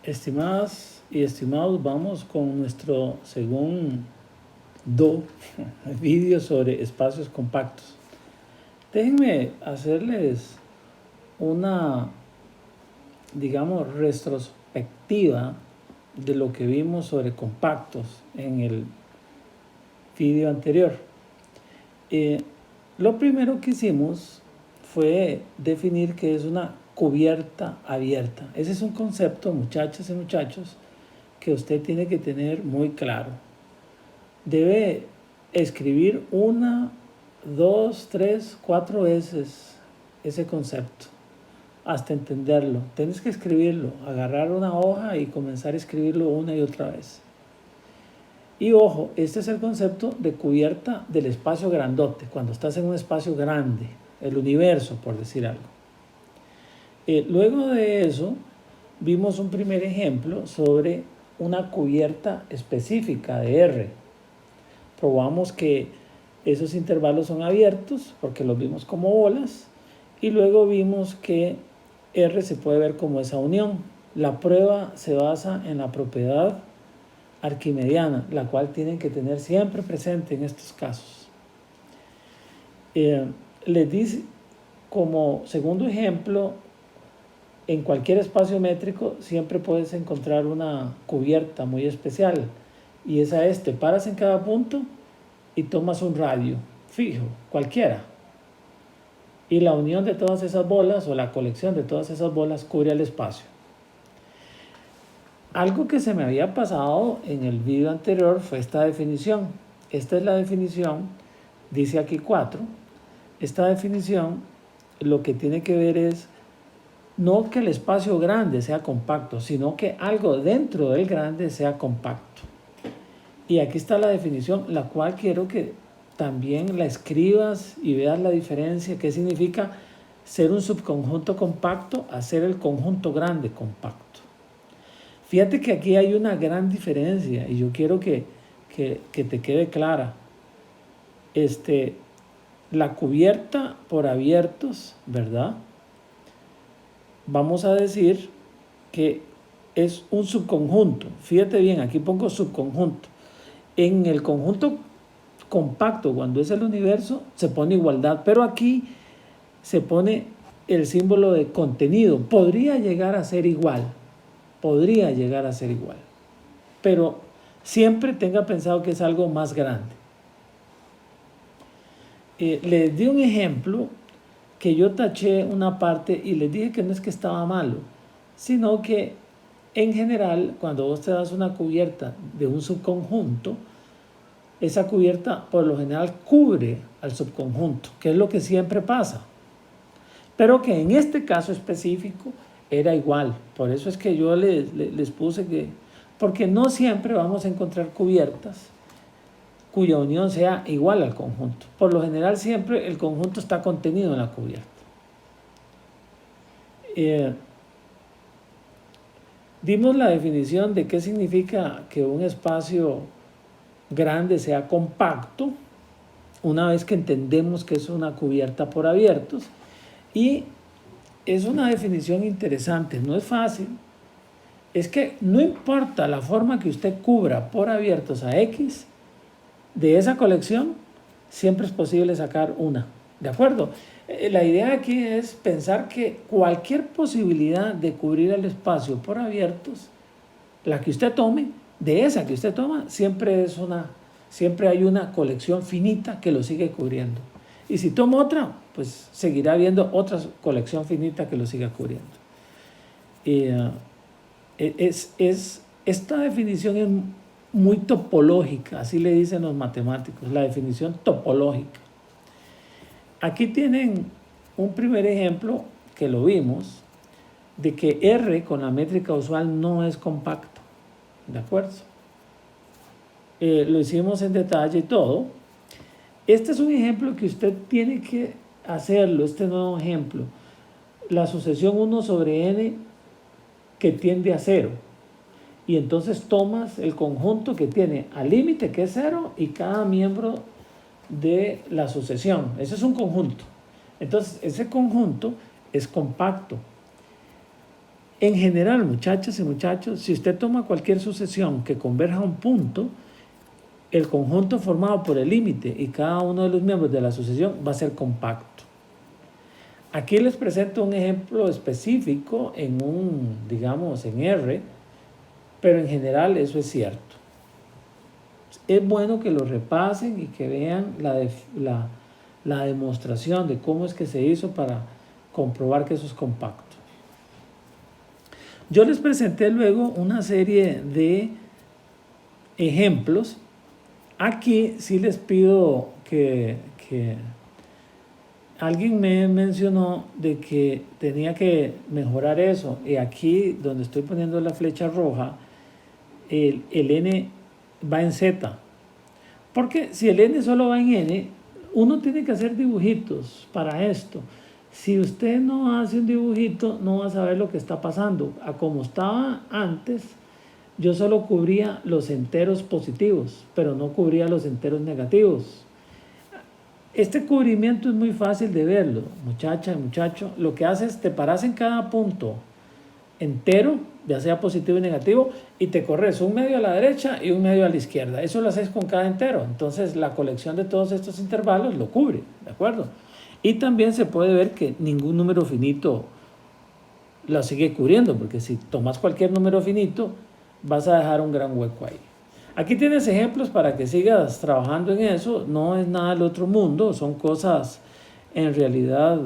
Estimadas y estimados, vamos con nuestro segundo vídeo sobre espacios compactos. Déjenme hacerles una, digamos, retrospectiva de lo que vimos sobre compactos en el vídeo anterior. Lo primero que hicimos fue definir qué es una cubierta abierta. Ese es un concepto, muchachas y muchachos, que usted tiene que tener muy claro. Debe escribir 1, 2, 3, 4 veces ese concepto hasta entenderlo. Tienes que escribirlo, agarrar una hoja y comenzar a escribirlo una y otra vez. Y ojo, este es el concepto de cubierta del espacio grandote, cuando estás en un espacio grande, el universo, por decir algo. Luego de eso, vimos un primer ejemplo sobre una cubierta específica de R. Probamos que esos intervalos son abiertos porque los vimos como bolas y luego vimos que R se puede ver como esa unión. La prueba se basa en la propiedad arquimediana, la cual tienen que tener siempre presente en estos casos. Les dice como segundo ejemplo, en cualquier espacio métrico siempre puedes encontrar una cubierta muy especial y esa es, te paras en cada punto y tomas un radio fijo, cualquiera, y la unión de todas esas bolas o la colección de todas esas bolas cubre el espacio. Algo que se me había pasado en el video anterior fue esta definición. Esta es la definición, dice aquí 4. Esta definición lo que tiene que ver es no que el espacio grande sea compacto, sino que algo dentro del grande sea compacto. Y aquí está la definición, la cual quiero que también la escribas y veas la diferencia, qué significa ser un subconjunto compacto a ser el conjunto grande compacto. Fíjate que aquí hay una gran diferencia y yo quiero que te quede clara. La cubierta por abiertos, ¿verdad? Vamos a decir que es un subconjunto. Fíjate bien, aquí pongo subconjunto. En el conjunto compacto, cuando es el universo, se pone igualdad, pero aquí se pone el símbolo de contenido. Podría llegar a ser igual, pero siempre tenga pensado que es algo más grande. Les di un ejemplo que yo taché una parte y les dije que no es que estaba malo, sino que en general, cuando vos te das una cubierta de un subconjunto, esa cubierta por lo general cubre al subconjunto, que es lo que siempre pasa. Pero que en este caso específico era igual. Por eso es que yo les puse que... Porque no siempre vamos a encontrar cubiertas cuya unión sea igual al conjunto. Por lo general siempre el conjunto está contenido en la cubierta. Dimos la definición de qué significa que un espacio grande sea compacto, una vez que entendemos que es una cubierta por abiertos, y es una definición interesante, no es fácil. Es que no importa la forma que usted cubra por abiertos a X, de esa colección siempre es posible sacar una, ¿de acuerdo? La idea aquí es pensar que cualquier posibilidad de cubrir el espacio por abiertos, la que usted tome, de esa que usted toma, siempre hay una colección finita que lo sigue cubriendo. Y si toma otra, pues seguirá habiendo otra colección finita que lo siga cubriendo. Esta definición es muy topológica, así le dicen los matemáticos, la definición topológica. Aquí tienen un primer ejemplo que lo vimos, de que R con la métrica usual no es compacto, ¿de acuerdo? Lo hicimos en detalle y todo. Este es un ejemplo que usted tiene que hacerlo, este nuevo ejemplo. La sucesión 1 sobre n que tiende a 0. Y entonces tomas el conjunto que tiene al límite, que es 0, y cada miembro de la sucesión. Ese es un conjunto. Entonces, ese conjunto es compacto. En general, muchachas y muchachos, si usted toma cualquier sucesión que converja a un punto, el conjunto formado por el límite y cada uno de los miembros de la sucesión va a ser compacto. Aquí les presento un ejemplo específico en digamos, en R, pero en general eso es cierto. Es bueno que lo repasen y que vean la demostración de cómo es que se hizo para comprobar que eso es compacto. Yo les presenté luego una serie de ejemplos. Aquí sí les pido que alguien me mencionó de que tenía que mejorar eso. Y aquí donde estoy poniendo la flecha roja, el n va en z. Porque si el n solo va en n, uno tiene que hacer dibujitos para esto. Si usted no hace un dibujito, no va a saber lo que está pasando. A como estaba antes, yo solo cubría los enteros positivos, pero no cubría los enteros negativos. Este cubrimiento es muy fácil de verlo, muchacha y muchacho. Lo que haces es te paras en cada punto entero, ya sea positivo y negativo, y te corres un medio a la derecha y un medio a la izquierda. Eso lo haces con cada entero. Entonces la colección de todos estos intervalos lo cubre, ¿de acuerdo? Y también se puede ver que ningún número finito lo sigue cubriendo, porque si tomas cualquier número finito, vas a dejar un gran hueco ahí. Aquí tienes ejemplos para que sigas trabajando en eso. No es nada del otro mundo, son cosas en realidad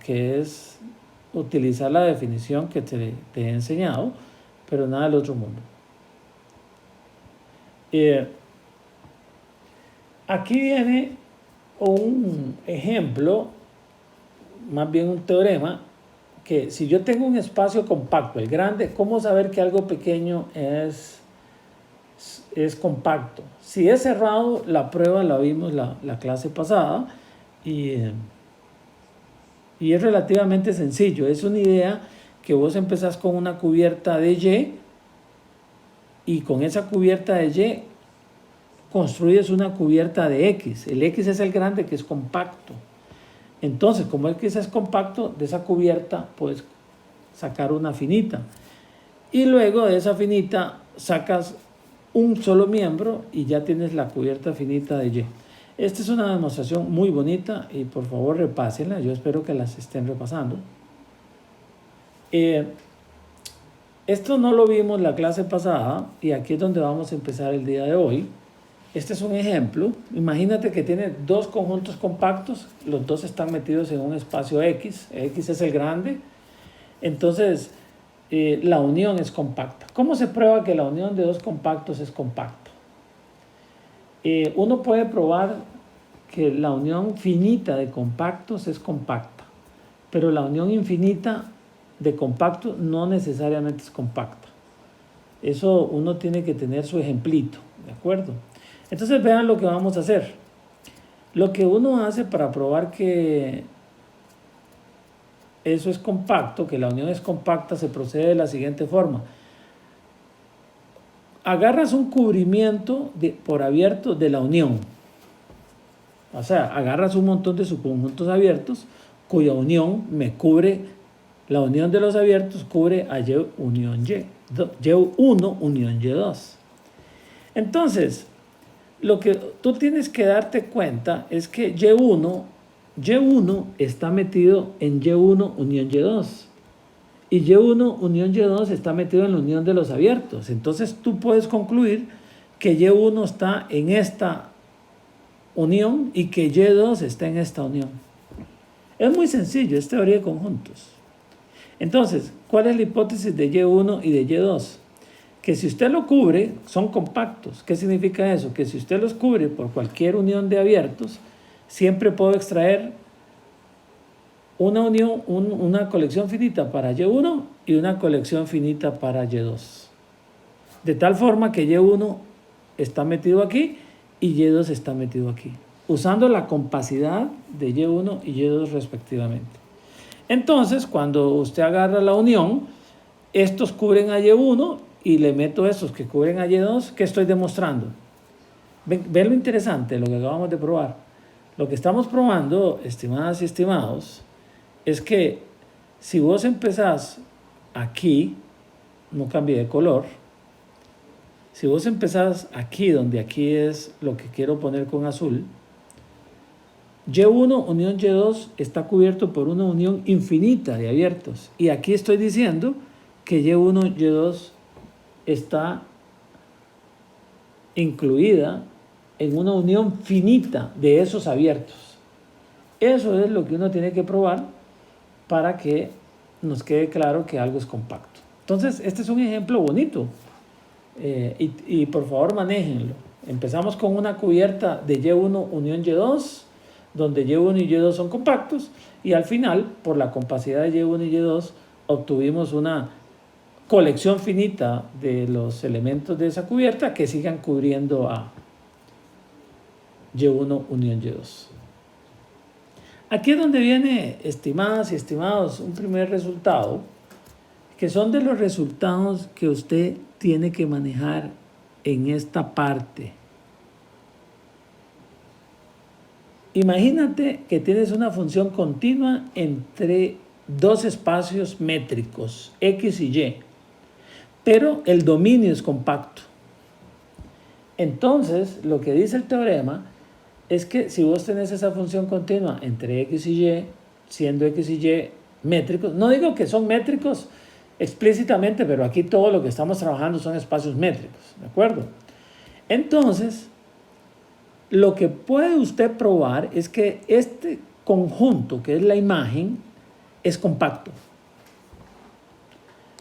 que es utilizar la definición que te he enseñado, pero nada del otro mundo. Aquí viene un ejemplo, más bien un teorema, que si yo tengo un espacio compacto, el grande, ¿cómo saber que algo pequeño es compacto? Si es cerrado, la prueba la vimos la clase pasada y es relativamente sencillo. Es una idea que vos empezás con una cubierta de y con esa cubierta de Y construyes una cubierta de X. El X es el grande, que es compacto. Entonces, como X es compacto, de esa cubierta puedes sacar una finita. Y luego de esa finita sacas un solo miembro y ya tienes la cubierta finita de Y. Esta es una demostración muy bonita y por favor repásenla. Yo espero que las estén repasando. Esto no lo vimos la clase pasada y aquí es donde vamos a empezar el día de hoy. Este es un ejemplo. Imagínate que tiene dos conjuntos compactos, los dos están metidos en un espacio X. X es el grande. Entonces, la unión es compacta. ¿Cómo se prueba que la unión de dos compactos es compacta? Uno puede probar que la unión finita de compactos es compacta, pero la unión infinita de compactos no necesariamente es compacta. Eso uno tiene que tener su ejemplito, ¿de acuerdo? Entonces vean lo que vamos a hacer. Lo que uno hace para probar que eso es compacto, que la unión es compacta, se procede de la siguiente forma. Agarras un cubrimiento por abierto de la unión. O sea, agarras un montón de subconjuntos abiertos cuya unión me cubre, la unión de los abiertos cubre a Y unión Y, Y1 unión Y2. Entonces, lo que tú tienes que darte cuenta es que Y1 está metido en Y1 unión Y2 y Y1 unión Y2 está metido en la unión de los abiertos. Entonces tú puedes concluir que Y1 está en esta unión y que Y2 está en esta unión. Es muy sencillo, es teoría de conjuntos. Entonces, ¿cuál es la hipótesis de Y1 y de Y2? Que si usted lo cubre, son compactos. ¿Qué significa eso? Que si usted los cubre por cualquier unión de abiertos, siempre puedo extraer una unión, una colección finita para Y1 y una colección finita para Y2. De tal forma que Y1 está metido aquí y Y2 está metido aquí, usando la compacidad de Y1 y Y2 respectivamente. Entonces, cuando usted agarra la unión, estos cubren a Y1 y le meto estos que cubren a Y2, ¿qué estoy demostrando? Ven lo interesante, lo que acabamos de probar. Lo que estamos probando, estimadas y estimados, es que si vos empezás aquí, no cambie de color. Si vos empezás aquí, donde aquí es lo que quiero poner con azul, Y1 unión Y2 está cubierto por una unión infinita de abiertos. Y aquí estoy diciendo que Y1, Y2 está incluida en una unión finita de esos abiertos. Eso es lo que uno tiene que probar para que nos quede claro que algo es compacto. Entonces, este es un ejemplo bonito. Y por favor, manéjenlo. Empezamos con una cubierta de Y1 unión Y2, donde Y1 y Y2 son compactos, y al final, por la compacidad de Y1 y Y2, obtuvimos una colección finita de los elementos de esa cubierta que sigan cubriendo a Y1 unión Y2. Aquí es donde viene, estimadas y estimados, un primer resultado, que son de los resultados que usted tiene que manejar en esta parte. Imagínate que tienes una función continua entre dos espacios métricos, X y Y, pero el dominio es compacto. Entonces, lo que dice el teorema es que si vos tenés esa función continua entre X y Y, siendo X y Y métricos, no digo que son métricos explícitamente, pero aquí todo lo que estamos trabajando son espacios métricos, ¿de acuerdo? Entonces, lo que puede usted probar es que este conjunto, que es la imagen, es compacto.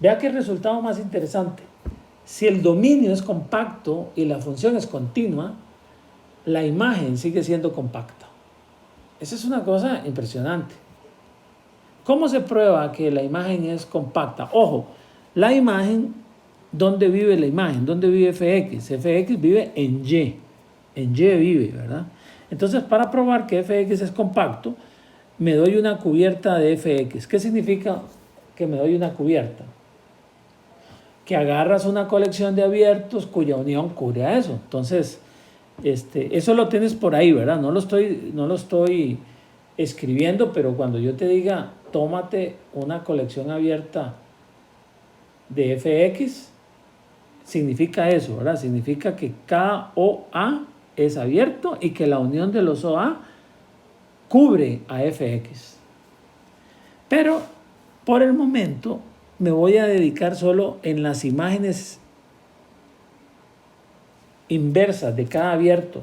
Vea qué resultado más interesante. Si el dominio es compacto y la función es continua, la imagen sigue siendo compacta. Esa es una cosa impresionante. ¿Cómo se prueba que la imagen es compacta? Ojo, la imagen, ¿dónde vive la imagen? ¿Dónde vive fx? Fx vive en Y. En Y vive, ¿verdad? Entonces, para probar que fx es compacto, me doy una cubierta de fx. ¿Qué significa que me doy una cubierta? Que agarras una colección de abiertos cuya unión cubre a eso. Entonces, eso lo tienes por ahí, ¿verdad? No lo estoy escribiendo, pero cuando yo te diga, tómate una colección abierta de fx, significa eso, ¿verdad? Significa que cada OA es abierto y que la unión de los OA cubre a fx. Pero, por el momento, me voy a dedicar solo en las imágenes inversas de cada abierto.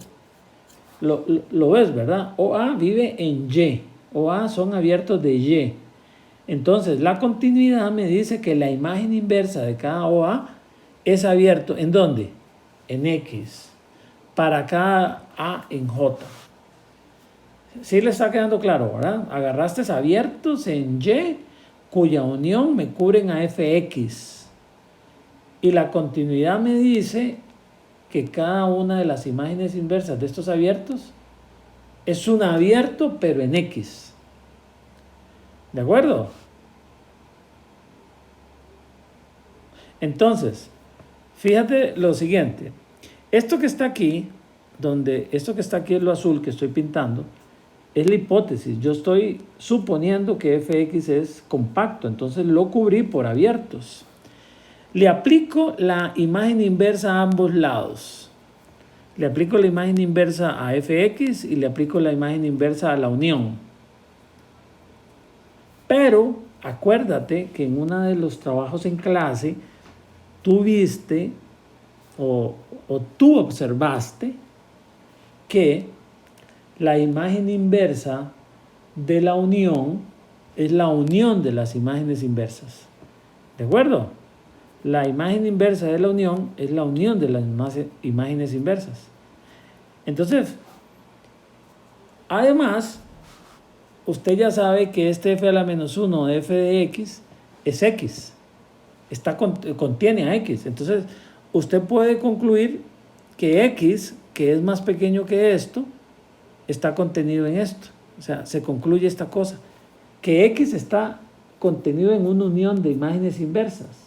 Lo ves, ¿verdad? OA vive en Y. OA son abiertos de Y. Entonces, la continuidad me dice que la imagen inversa de cada OA es abierto. ¿En dónde? En X. Para cada A en J. ¿Sí le está quedando claro, verdad? Agarraste abiertos en Y cuya unión me cubren a fx. Y la continuidad me dice que cada una de las imágenes inversas de estos abiertos es un abierto pero en X. ¿De acuerdo? Entonces, fíjate lo siguiente. Esto que está aquí, esto que está aquí es lo azul que estoy pintando, es la hipótesis. Yo estoy suponiendo que fx es compacto, entonces lo cubrí por abiertos. Le aplico la imagen inversa a ambos lados. Le aplico la imagen inversa a fx y le aplico la imagen inversa a la unión. Pero acuérdate que en uno de los trabajos en clase tú viste o tú observaste que la imagen inversa de la unión es la unión de las imágenes inversas. ¿De acuerdo? La imagen inversa de la unión es la unión de las imágenes inversas. Entonces, además, usted ya sabe que este f a la menos 1 de f de x es x. Contiene a x. Entonces, usted puede concluir que x, que es más pequeño que esto, está contenido en esto. O sea, se concluye esta cosa, que X está contenido en una unión de imágenes inversas.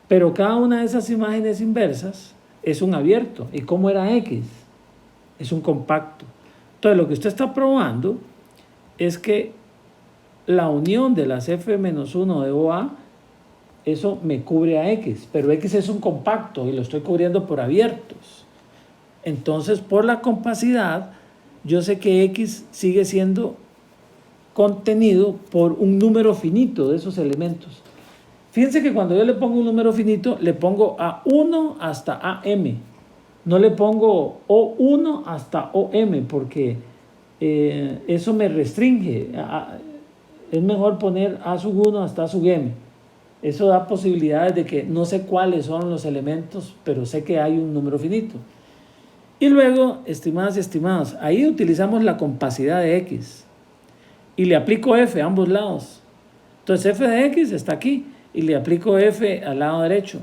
Pero cada una de esas imágenes inversas es un abierto. ¿Y cómo era X? Es un compacto. Entonces, lo que usted está probando es que la unión de las F-1 de OA, eso me cubre a X, pero X es un compacto y lo estoy cubriendo por abiertos. Entonces, por la compacidad, yo sé que X sigue siendo contenido por un número finito de esos elementos. Fíjense que cuando yo le pongo un número finito, le pongo A1 hasta AM. No le pongo O1 hasta OM, porque eso me restringe. Es mejor poner A sub 1 hasta A sub M. Eso da posibilidades de que no sé cuáles son los elementos, pero sé que hay un número finito. Y luego, estimadas y estimados, ahí utilizamos la compacidad de X. Y le aplico F a ambos lados. Entonces F de X está aquí. Y le aplico F al lado derecho.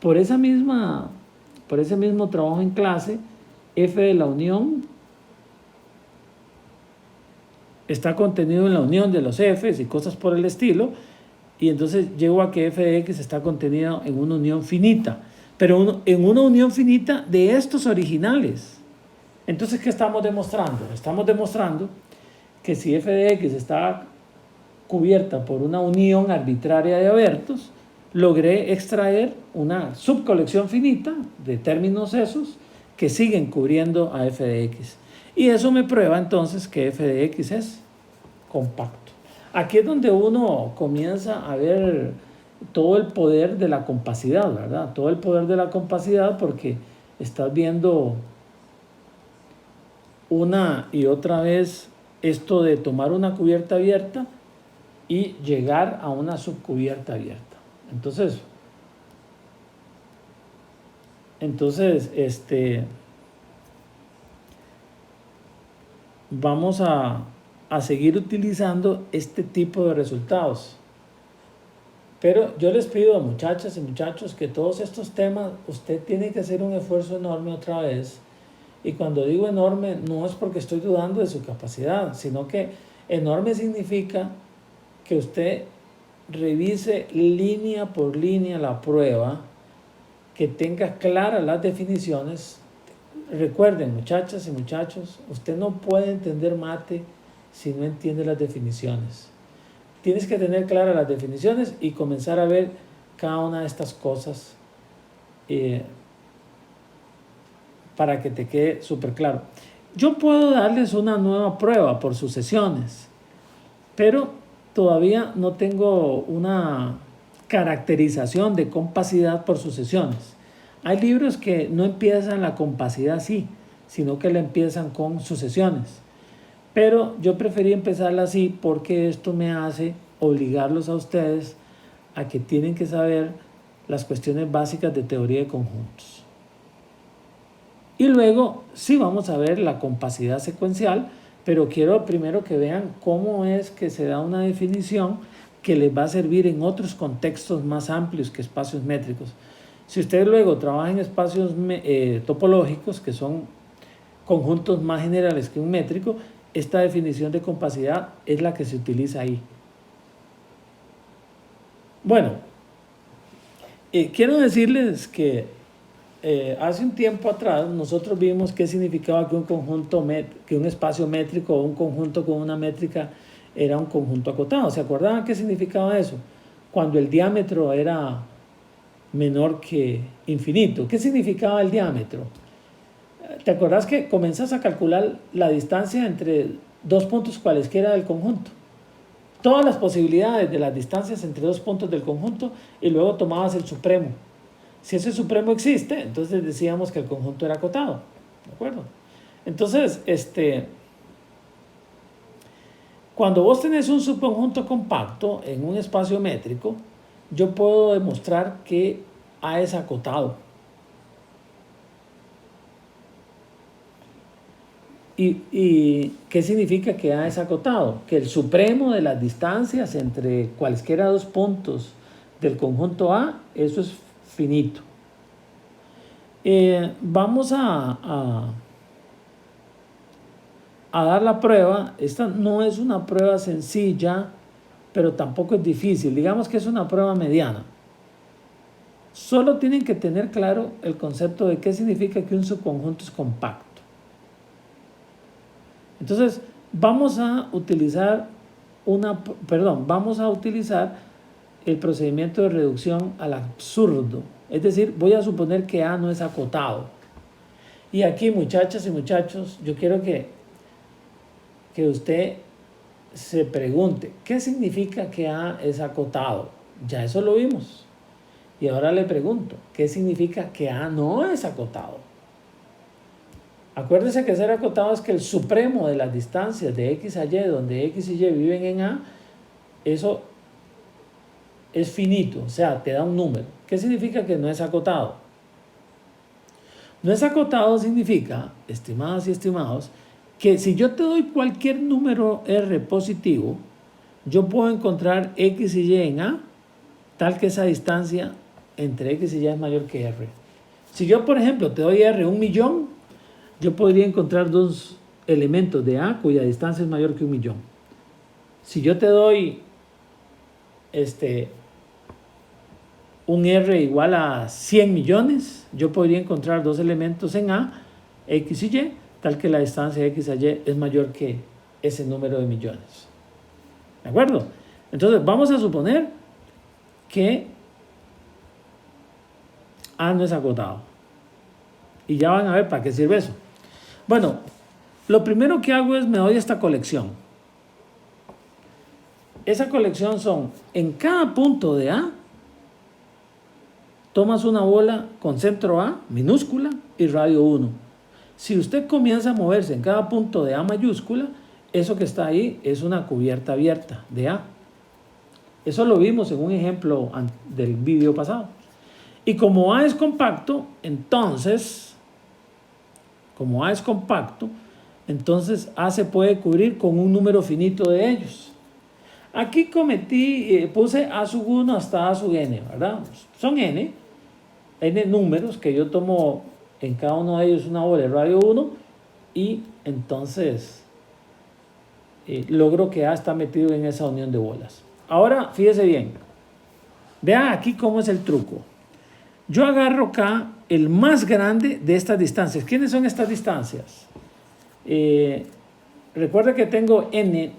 Por ese mismo trabajo en clase, F de la unión está contenido en la unión de los F's y cosas por el estilo, y entonces llego a que F de X está contenido en una unión finita, pero en una unión finita de estos originales. Entonces, ¿qué estamos demostrando? Estamos demostrando que si F de X está cubierta por una unión arbitraria de abiertos, logré extraer una subcolección finita de términos esos que siguen cubriendo a F de X. Y eso me prueba entonces que F de X es compacto. Aquí es donde uno comienza a ver todo el poder de la compacidad, ¿verdad? Todo el poder de la compacidad, porque estás viendo una y otra vez esto de tomar una cubierta abierta y llegar a una subcubierta abierta. Entonces, vamos a seguir utilizando este tipo de resultados. Pero yo les pido, muchachas y muchachos, que todos estos temas usted tiene que hacer un esfuerzo enorme otra vez. Y cuando digo enorme, no es porque estoy dudando de su capacidad, sino que enorme significa que usted revise línea por línea la prueba, que tenga claras las definiciones. Recuerden, muchachas y muchachos, usted no puede entender mate si no entiende las definiciones. Tienes que tener claras las definiciones y comenzar a ver cada una de estas cosas para que te quede súper claro. Yo puedo darles una nueva prueba por sucesiones, pero todavía no tengo una caracterización de compacidad por sucesiones. Hay libros que no empiezan la compacidad así, sino que la empiezan con sucesiones. Pero yo preferí empezarla así porque esto me hace obligarlos a ustedes a que tienen que saber las cuestiones básicas de teoría de conjuntos. Y luego sí vamos a ver la compacidad secuencial, pero quiero primero que vean cómo es que se da una definición que les va a servir en otros contextos más amplios que espacios métricos. Si ustedes luego trabajan en espacios topológicos, que son conjuntos más generales que un métrico, esta definición de compacidad es la que se utiliza ahí. Bueno, quiero decirles que hace un tiempo atrás nosotros vimos qué significaba que que un espacio métrico o un conjunto con una métrica era un conjunto acotado. ¿Se acordaban qué significaba eso? Cuando el diámetro era menor que infinito. ¿Qué significaba el diámetro? ¿Te acordás que comenzás a calcular la distancia entre dos puntos cualesquiera del conjunto? Todas las posibilidades de las distancias entre dos puntos del conjunto y luego tomabas el supremo. Si ese supremo existe, entonces decíamos que el conjunto era acotado. ¿De acuerdo? Entonces, cuando vos tenés un subconjunto compacto en un espacio métrico, yo puedo demostrar que A es acotado. ¿Y qué significa que A es acotado? Que el supremo de las distancias entre cualesquiera dos puntos del conjunto A, eso es finito. Vamos a dar la prueba. Esta no es una prueba sencilla, pero tampoco es difícil. Digamos que es una prueba mediana. Solo tienen que tener claro el concepto de qué significa que un subconjunto es compacto. Entonces, vamos a utilizar vamos a utilizar el procedimiento de reducción al absurdo. Es decir, voy a suponer que A no es acotado. Y aquí, muchachas y muchachos, yo quiero que usted se pregunte, ¿qué significa que A es acotado? Ya eso lo vimos. Y ahora le pregunto, ¿qué significa que A no es acotado? Acuérdese que ser acotado es que el supremo de las distancias de X a Y, donde X y Y viven en A, eso es finito, o sea, te da un número. ¿Qué significa que no es acotado? No es acotado significa, estimadas y estimados, que si yo te doy cualquier número R positivo, yo puedo encontrar X y Y en A, tal que esa distancia entre X y Y es mayor que R. Si yo, por ejemplo, te doy R 1.000.000, yo podría encontrar dos elementos de A cuya distancia es mayor que 1.000.000. Si yo te doy un R igual a 100 millones, yo podría encontrar dos elementos en A, X y Y, tal que la distancia de X a Y es mayor que ese número de millones. ¿De acuerdo? Entonces vamos a suponer que A no es acotado. Y ya van a ver para qué sirve eso. Bueno, lo primero que hago es me doy esta colección. Esa colección son, en cada punto de A, tomas una bola con centro A, minúscula, y radio 1. Si usted comienza a moverse en cada punto de A mayúscula, eso que está ahí es una cubierta abierta de A. Eso lo vimos en un ejemplo del vídeo pasado. Y como A es compacto, entonces A se puede cubrir con un número finito de ellos. Aquí puse A sub 1 hasta A sub n, ¿verdad? Son n números que yo tomo en cada uno de ellos una bola de radio 1 y entonces logro que A está metido en esa unión de bolas. Ahora, fíjese bien. Vean aquí cómo es el truco. Yo agarro acá el más grande de estas distancias. ¿Quiénes son estas distancias? Recuerda que tengo n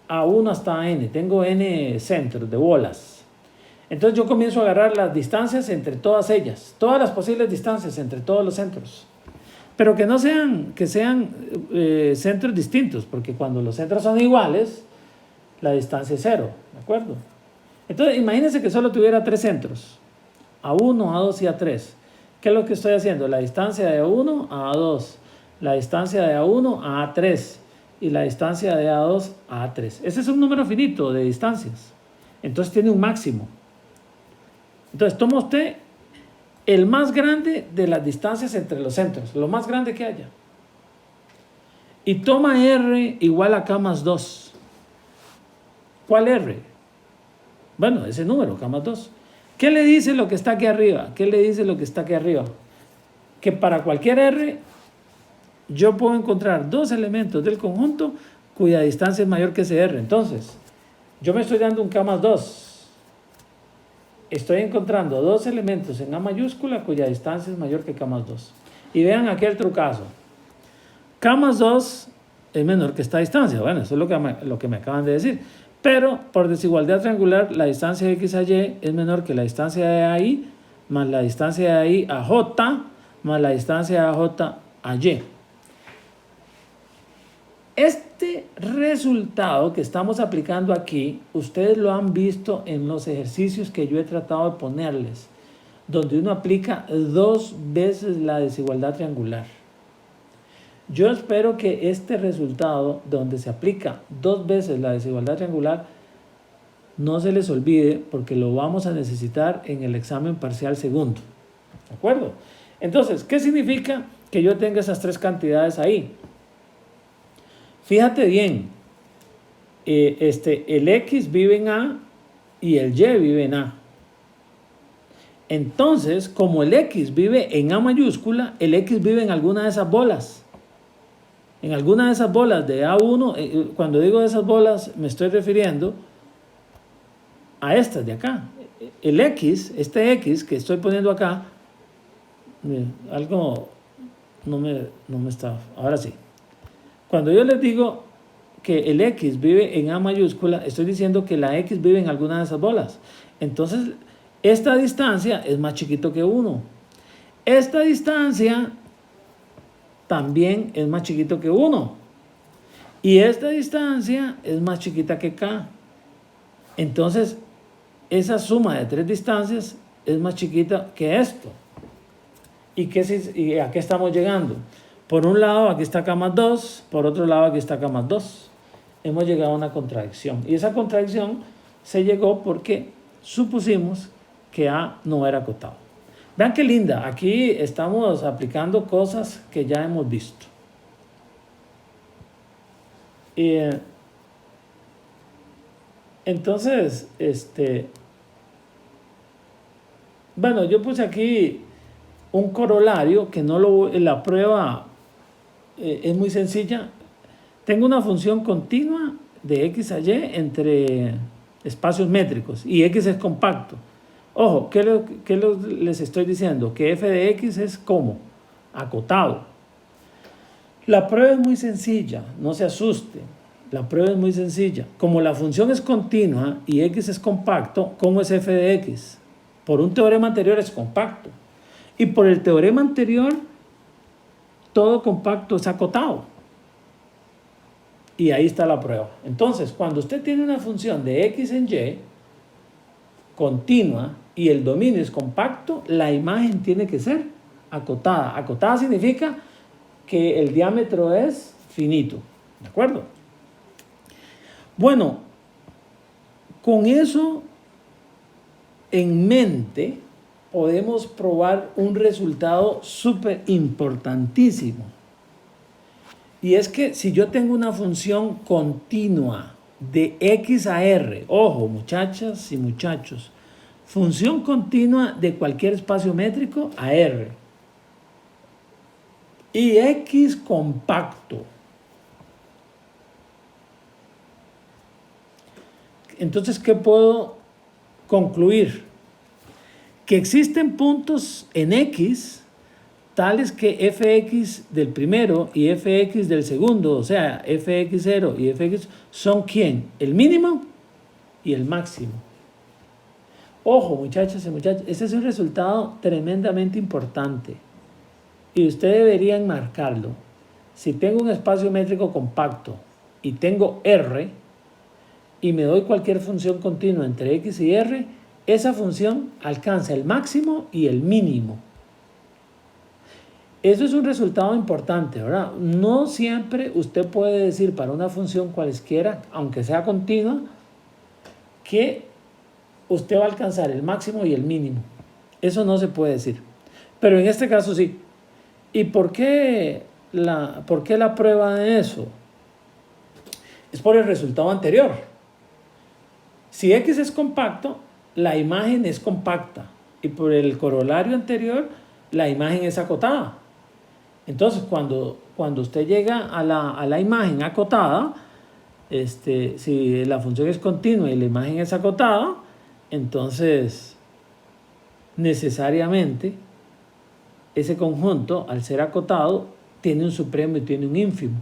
a 1 hasta n. Tengo n centros de bolas. Entonces yo comienzo a agarrar las distancias entre todas ellas. Todas las posibles distancias entre todos los centros. Pero que sean centros distintos. Porque cuando los centros son iguales, la distancia es 0. ¿De acuerdo? Entonces imagínense que solo tuviera 3 centros. A1, A2 y A3. ¿Qué es lo que estoy haciendo? La distancia de A1 a A2, la distancia de A1 a A3 y la distancia de A2 a A3. Ese es un número finito de distancias. Entonces tiene un máximo. Entonces toma usted el más grande de las distancias entre los centros, lo más grande que haya. Y toma R igual a K más 2. ¿Cuál R? Bueno, ese número, K más 2. ¿Qué le dice lo que está aquí arriba? ¿Qué le dice lo que está aquí arriba? Que para cualquier R yo puedo encontrar dos elementos del conjunto cuya distancia es mayor que ese R. Entonces, yo me estoy dando un K más 2. Estoy encontrando dos elementos en A mayúscula cuya distancia es mayor que K más 2. Y vean aquí el trucazo. K más 2 es menor que esta distancia. Bueno, eso es lo que me acaban de decir. Pero por desigualdad triangular, la distancia de X a Y es menor que la distancia de AI más la distancia de AI a J más la distancia de AJ a Y. Este resultado que estamos aplicando aquí, ustedes lo han visto en los ejercicios que yo he tratado de ponerles, donde uno aplica 2 veces la desigualdad triangular. Yo espero que este resultado, donde se aplica 2 veces la desigualdad triangular, no se les olvide porque lo vamos a necesitar en el examen parcial segundo. ¿De acuerdo? Entonces, ¿qué significa que yo tenga esas 3 cantidades ahí? Fíjate bien, el X vive en A y el Y vive en A. Entonces, como el X vive en A mayúscula, el X vive en alguna de esas bolas. En alguna de esas bolas de A1, cuando digo de esas bolas, me estoy refiriendo a estas de acá. El X, este X que estoy poniendo acá, algo no me está, ahora sí. Cuando yo les digo que el X vive en A mayúscula, estoy diciendo que la X vive en alguna de esas bolas. Entonces, esta distancia es más chiquito que 1. Esta distancia también es más chiquito que 1. Y esta distancia es más chiquita que K. Entonces, esa suma de 3 distancias es más chiquita que esto. ¿Y a qué estamos llegando? Por un lado, aquí está K más 2. Por otro lado, aquí está K más 2. Hemos llegado a una contradicción. Y esa contradicción se llegó porque supusimos que A no era acotado. Vean qué linda. Aquí estamos aplicando cosas que ya hemos visto. Entonces, bueno, yo puse aquí un corolario que la prueba es muy sencilla. Tengo una función continua de x a y entre espacios métricos y x es compacto. Ojo, ¿qué les estoy diciendo? Que f de x es ¿cómo? Acotado. La prueba es muy sencilla, no se asuste. La prueba es muy sencilla. Como la función es continua y x es compacto, ¿cómo es f de x? Por un teorema anterior es compacto. Y por el teorema anterior, todo compacto es acotado. Y ahí está la prueba. Entonces, cuando usted tiene una función de x en y, continua, y el dominio es compacto, la imagen tiene que ser acotada. Acotada significa que el diámetro es finito. ¿De acuerdo? Bueno, con eso en mente, podemos probar un resultado súper importantísimo. Y es que si yo tengo una función continua de x a r, ojo muchachas y muchachos, función continua de cualquier espacio métrico a r, y x compacto. Entonces, ¿qué puedo concluir? Que existen puntos en x tales que fx del primero y fx del segundo, o sea, fx0 y fx, son ¿quién? El mínimo y el máximo. Ojo, muchachos y muchachas, este es un resultado tremendamente importante y ustedes deberían marcarlo. Si tengo un espacio métrico compacto y tengo R y me doy cualquier función continua entre x y R, esa función alcanza el máximo y el mínimo. Eso es un resultado importante, ¿verdad? No siempre usted puede decir para una función cualesquiera, aunque sea continua, que usted va a alcanzar el máximo y el mínimo. Eso no se puede decir. Pero en este caso sí. ¿Y por qué la prueba de eso? Es por el resultado anterior. Si X es compacto, la imagen es compacta. Y por el corolario anterior, la imagen es acotada. Entonces, cuando usted llega a la imagen acotada, si la función es continua y la imagen es acotada, entonces necesariamente ese conjunto, al ser acotado, tiene un supremo y tiene un ínfimo.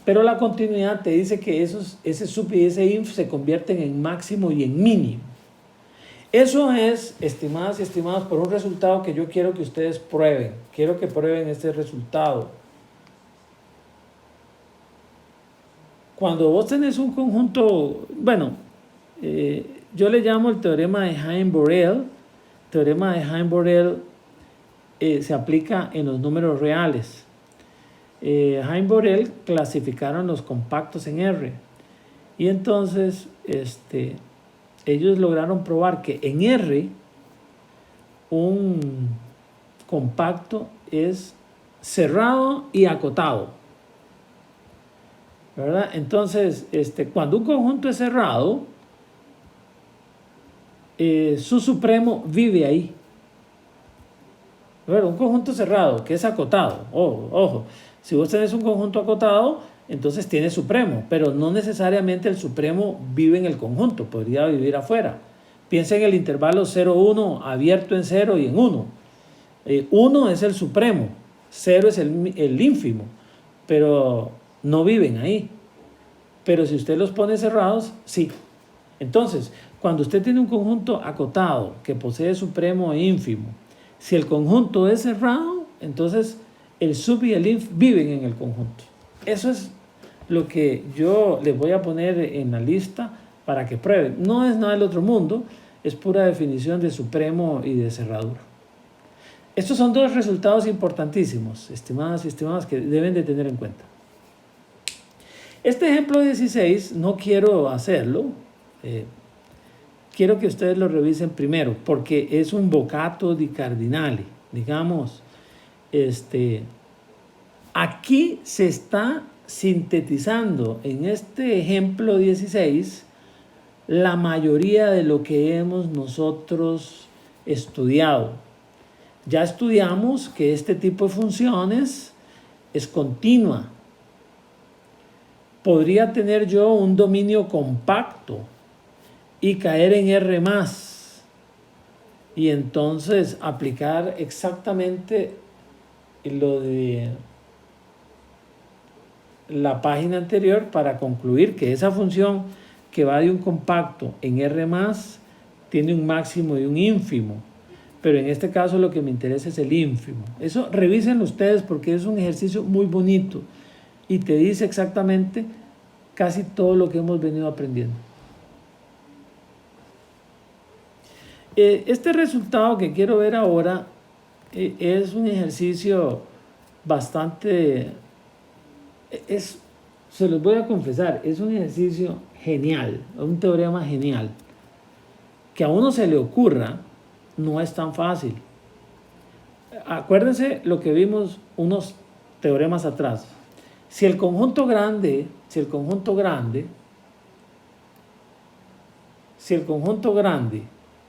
Pero la continuidad te dice que ese sup y ese inf se convierten en máximo y en mínimo. Eso es, estimadas y estimados, por un resultado que yo quiero que ustedes prueben. Quiero que prueben este resultado. Cuando vos tenés un conjunto, bueno, yo le llamo el teorema de Heine-Borel. El teorema de Heine-Borel se aplica en los números reales. Heine-Borel clasificaron los compactos en R. Y entonces, ellos lograron probar que en R un compacto es cerrado y acotado, ¿verdad? Entonces, cuando un conjunto es cerrado, su supremo vive ahí. ¿Verdad? Un conjunto cerrado que es acotado, ojo, si vos tenés un conjunto acotado, entonces tiene supremo, pero no necesariamente el supremo vive en el conjunto, podría vivir afuera. Piensa en el intervalo 0,1 abierto en 0 y en 1. 1 es el supremo, 0 es el ínfimo, pero no viven ahí. Pero si usted los pone cerrados, sí. Entonces, cuando usted tiene un conjunto acotado que posee supremo e ínfimo, si el conjunto es cerrado, entonces el sub y el inf viven en el conjunto. Eso es lo que yo les voy a poner en la lista para que prueben. No es nada del otro mundo, es pura definición de supremo y de cerradura. Estos son dos resultados importantísimos, estimadas y estimados, que deben de tener en cuenta. Este ejemplo 16 no quiero hacerlo, quiero que ustedes lo revisen primero, porque es un vocato di cardinali. Digamos, aquí se está sintetizando en este ejemplo 16 la mayoría de lo que hemos nosotros estudiado. Ya estudiamos que este tipo de funciones es continua. Podría tener yo un dominio compacto y caer en R+, y entonces aplicar exactamente lo de la página anterior para concluir que esa función que va de un compacto en R+, tiene un máximo y un ínfimo. Pero en este caso lo que me interesa es el ínfimo. Eso revísenlo ustedes porque es un ejercicio muy bonito y te dice exactamente casi todo lo que hemos venido aprendiendo. Este resultado que quiero ver ahora es un ejercicio bastante... se los voy a confesar, es un ejercicio genial, un teorema genial. Que a uno se le ocurra no es tan fácil. Acuérdense lo que vimos unos teoremas atrás. Si el conjunto grande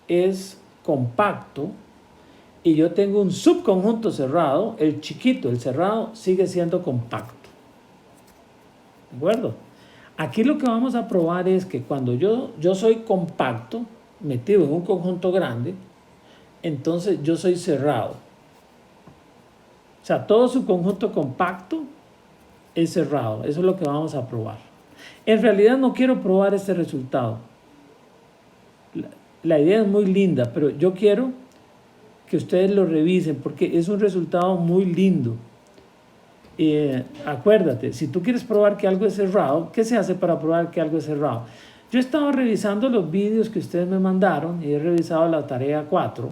es compacto y yo tengo un subconjunto cerrado, el chiquito, el cerrado, sigue siendo compacto. ¿De acuerdo? Aquí lo que vamos a probar es que cuando yo soy compacto, metido en un conjunto grande, entonces yo soy cerrado. O sea, todo su conjunto compacto es cerrado. Eso es lo que vamos a probar. En realidad no quiero probar este resultado. La idea es muy linda, pero yo quiero que ustedes lo revisen porque es un resultado muy lindo. Acuérdate, si tú quieres probar que algo es cerrado, ¿qué se hace para probar que algo es cerrado? Yo he estado revisando los vídeos que ustedes me mandaron y he revisado la tarea 4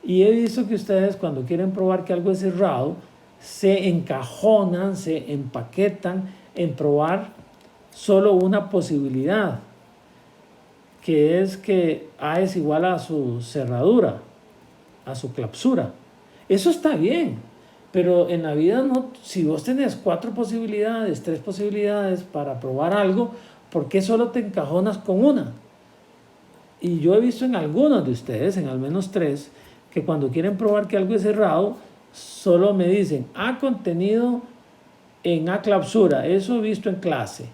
y he visto que ustedes cuando quieren probar que algo es cerrado se encajonan, se empaquetan en probar solo una posibilidad, que es que A es igual a su cerradura, a su clausura. Eso está bien, pero en la vida no. Si vos tenés 4 posibilidades, 3 posibilidades para probar algo, ¿por qué solo te encajonas con una? Y yo he visto en algunos de ustedes, en al menos 3, que cuando quieren probar que algo es cerrado, solo me dicen A contenido en A clausura. Eso he visto en clase.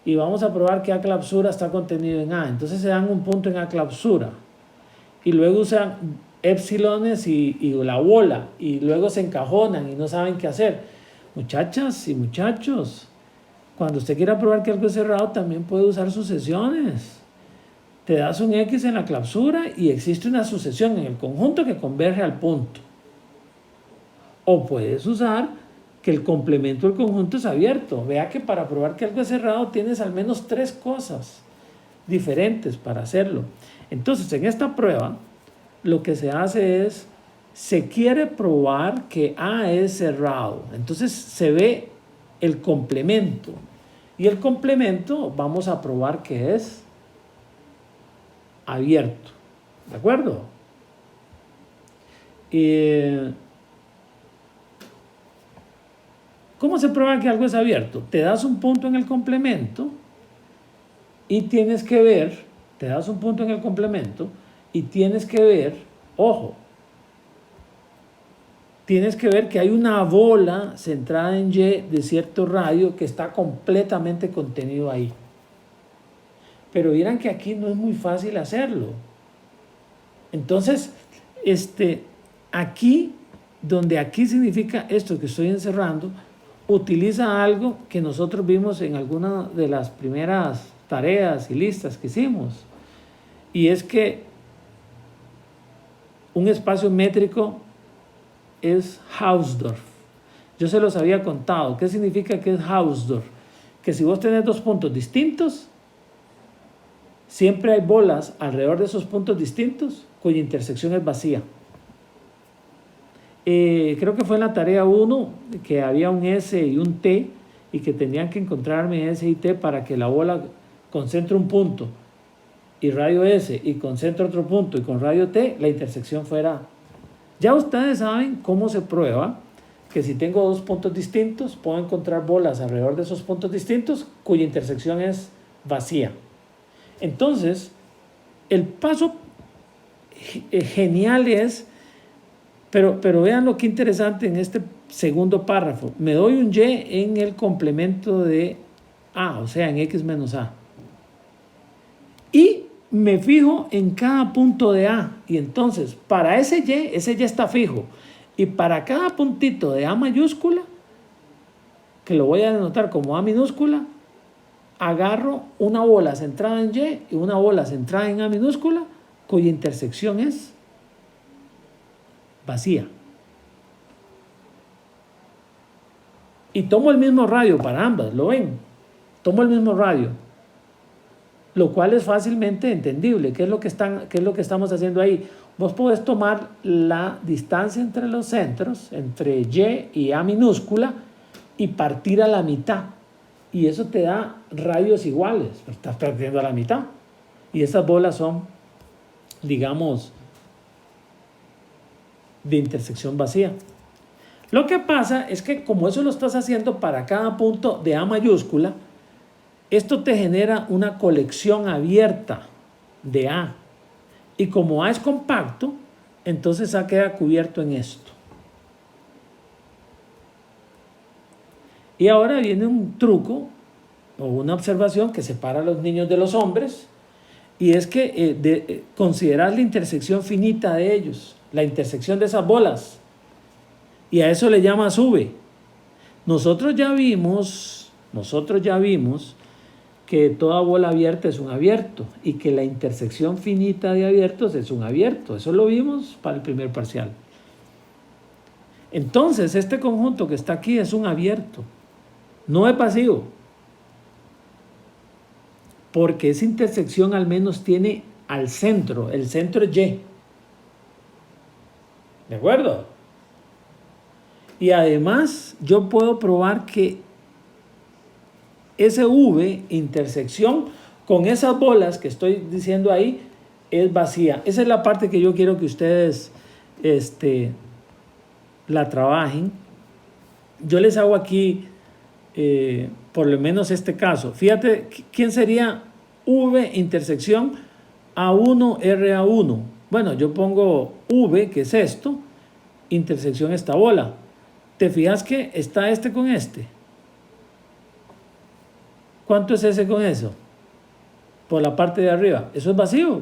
Y vamos a probar que A clausura está contenido en A. Entonces se dan un punto en A clausura. Y luego usan épsilones y la bola. Y luego se encajonan y no saben qué hacer. Muchachas y muchachos, cuando usted quiera probar que algo es cerrado, también puede usar sucesiones. Te das un X en la clausura y existe una sucesión en el conjunto que converge al punto. O puedes usar que el complemento del conjunto es abierto. Vea que para probar que algo es cerrado tienes al menos 3 cosas diferentes para hacerlo. Entonces, en esta prueba, lo que se hace es, se quiere probar que A es cerrado. Entonces, se ve el complemento. Y el complemento vamos a probar que es abierto. ¿De acuerdo? ¿Cómo se prueba que algo es abierto? Te das un punto en el complemento y tienes que ver, ojo, tienes que ver que hay una bola centrada en Y de cierto radio que está completamente contenido ahí. Pero vieran que aquí no es muy fácil hacerlo. Entonces, aquí, donde aquí significa esto que estoy encerrando, utiliza algo que nosotros vimos en alguna de las primeras tareas y listas que hicimos. Y es que un espacio métrico es Hausdorff. Yo se los había contado. ¿Qué significa que es Hausdorff? Que si vos tenés dos puntos distintos, siempre hay bolas alrededor de esos puntos distintos cuya intersección es vacía. Creo que fue en la tarea 1 que había un S y un T y que tenían que encontrarme S y T para que la bola concentre un punto y radio S y concentre otro punto y con radio T la intersección fuera. Ya ustedes saben cómo se prueba que si tengo dos puntos distintos puedo encontrar bolas alrededor de esos puntos distintos cuya intersección es vacía. Entonces, el paso genial es, pero vean lo que interesante en este segundo párrafo. Me doy un Y en el complemento de A, o sea, en X menos A. Y me fijo en cada punto de A. Y entonces, para ese Y está fijo. Y para cada puntito de A mayúscula, que lo voy a denotar como A minúscula, agarro una bola centrada en Y y una bola centrada en A minúscula, cuya intersección es vacía. Y tomo el mismo radio para ambas, ¿lo ven? Tomo el mismo radio, lo cual es fácilmente entendible. ¿Qué es lo que estamos haciendo ahí? Vos podés tomar la distancia entre los centros, entre Y y A minúscula, y partir a la mitad. Y eso te da radios iguales. Estás partiendo a la mitad. Y esas bolas son, digamos, de intersección vacía. Lo que pasa es que como eso lo estás haciendo para cada punto de A mayúscula, esto te genera una colección abierta de A. Y como A es compacto, entonces A queda cubierto en esto. Y ahora viene un truco o una observación que separa a los niños de los hombres, y es que considerar la intersección finita de ellos, la intersección de esas bolas, y a eso le llamas V. Nosotros ya vimos que toda bola abierta es un abierto y que la intersección finita de abiertos es un abierto. Eso lo vimos para el primer parcial. Entonces, este conjunto que está aquí es un abierto, no es vacío, porque esa intersección al menos tiene al centro, el centro es Y. ¿De acuerdo? Y además yo puedo probar que ese V, intersección con esas bolas que estoy diciendo ahí, es vacía. Esa es la parte que yo quiero que ustedes la trabajen. Yo les hago aquí por lo menos este caso. Fíjate, ¿quién sería V intersección A1 RA1? Bueno, yo pongo V, que es esto, intersección esta bola. ¿Te fijas que está este con este? ¿Cuánto es ese con eso? Por la parte de arriba. Eso es vacío.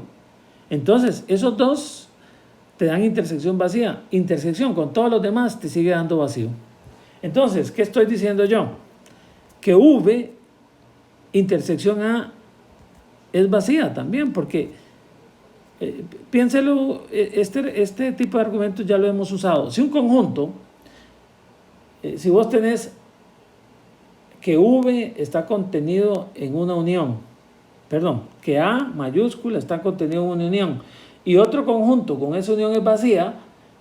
Entonces, esos dos te dan intersección vacía. Intersección con todos los demás te sigue dando vacío. Entonces, ¿qué estoy diciendo yo? Que V, intersección A, es vacía también, porque piénselo, este tipo de argumentos ya lo hemos usado. Si un conjunto, si vos tenés que V está contenido en una unión, que A mayúscula está contenido en una unión, y otro conjunto con esa unión es vacía,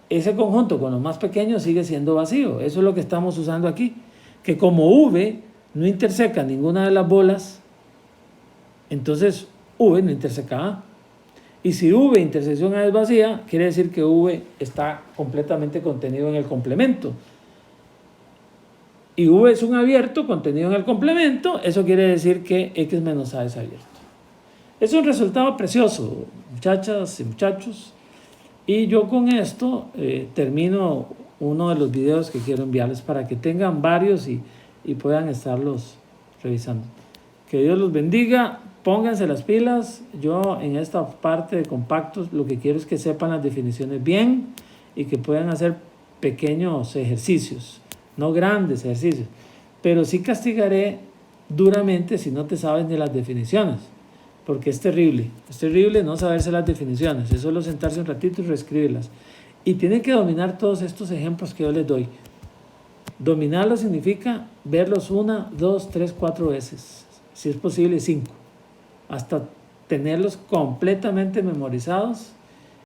ese conjunto con los más pequeños sigue siendo vacío. Eso es lo que estamos usando aquí, que como V no interseca ninguna de las bolas, entonces V no interseca A. Y si V intersección A es vacía, quiere decir que V está completamente contenido en el complemento. Y V es un abierto contenido en el complemento, eso quiere decir que X menos A es abierto. Es un resultado precioso, muchachas y muchachos. Y yo con esto termino uno de los videos que quiero enviarles para que tengan varios y puedan estarlos revisando. Que Dios los bendiga, pónganse las pilas. Yo en esta parte de compactos lo que quiero es que sepan las definiciones bien y que puedan hacer pequeños ejercicios, no grandes ejercicios. pero sí castigaré duramente si no te sabes ni las definiciones, porque es terrible no saberse las definiciones, es solo sentarse un ratito y reescribirlas. Y tienen que dominar todos estos ejemplos que yo les doy. Dominarlos significa verlos 1, 2, 3, 4 veces, si es posible 5, hasta tenerlos completamente memorizados